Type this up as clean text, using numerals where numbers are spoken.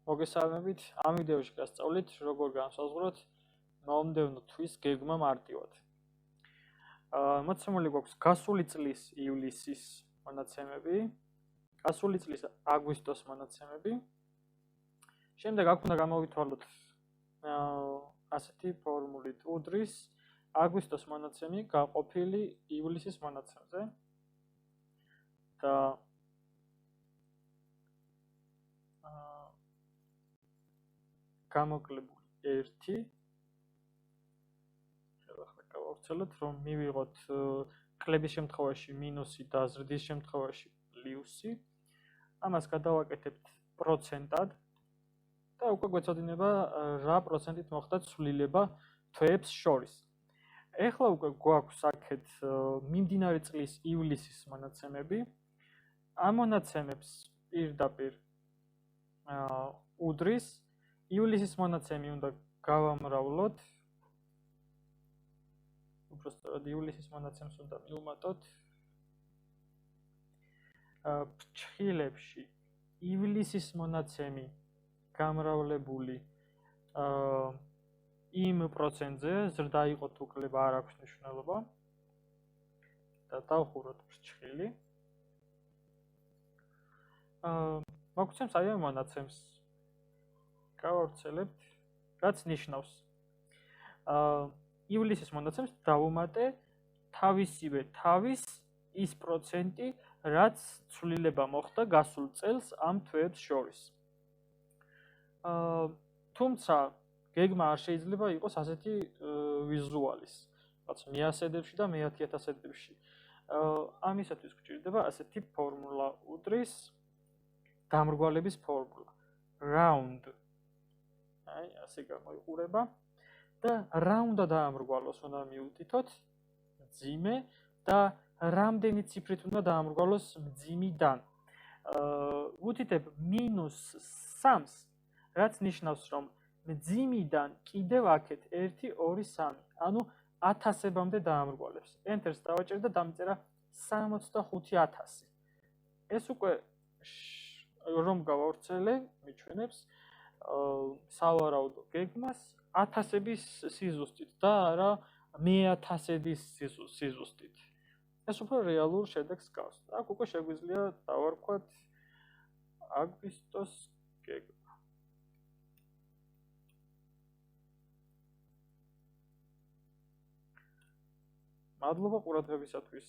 მოგესალმებით, ამ ვიდეოში გასწავლით, როგორ განსაზღვროთ მომდევნო თვის გეგმა მარტივად. მოცემული გვაქვს გასული წლის ივლისის მონაცემები, გასული წლის აგვისტოს მონაცემები. შემდეგ აქ უნდა გამოვითვალოთ ასეთი ფორმულით უდრის აგვისტოს მონაცემი გაყოფილი ივლისის მონაცემზე და გამოკლებული 1 ახლა გავავრცელოთ, რომ მივიღოთ კლების შემთხვევაში მინუსი და ზრდის შემთხვევაში პლუსი. ამას გადავაკეთებთ პროცენტად და უკვე გვეცოდინება რა პროცენტით მოხდა ცვლილება თვეებს შორის. ეხლა უკვე გვაქვს აქეთ მიმდინარე წლის ივლისის მონაცემები. ამ მონაცემებს პირდაპირ უდრის ივლისის მონაცემი უნდა გავამრავლოთ. უბრალოდ ივლისის მონაცემს უნდა მივუმატოთ. ფრჩხილებში ივლისის მონაცემი გამრავლებული იმ პროცენტზე, ზრდა იყო თუ კლება არ აქვს მნიშვნელობა. და დავხუროთ ფრჩხილი. მოგცემს აი ამ მონაცემს. გავავრცელებთ, რაც ნიშნავს ივლისის მონაცემს დავუმატე თავისივე თავის ის პროცენტი, რაც ცვლილება მოხდა გასულ წელს ამ თვეებს შორის. თუმცა გეგმა არ შეიძლება იყოს ასეთი ვიზუალის, რაც მე-100-ებში და მე-10000-ებში. ამისათვის გვჭირდება ასეთი ფორმულა უდრის დამრგვალების ფორმულა. round აი ასე გამოიყურება და რა უნდა დაამრგვალოს, უნდა მივუთითოთ მძიმე და რამდენი ციფრით უნდა დაამრგვალოს მძიმიდან. ვუთითებ -3-ს, რაც ნიშნავს, რომ მძიმიდან კიდევ აქეთ 1, 2, 3, ანუ 1000-ებამდე დაამრგვალებს. Enter-ს დავაჭერ და დამწერა 65000. ეს უკვე რომ გავავრცელე, მიჩვენებს სავარაუდო გეგმას 1000-ების სიზუსტით და არა მე-1000-ების სიზუსტით. ეს უფრო რეალურ შედეგს გავს. აქ უკვე შეგვიძლია დავარქვათ აგვისტოს გეგმა. მადლობა ყურადღებისათვის.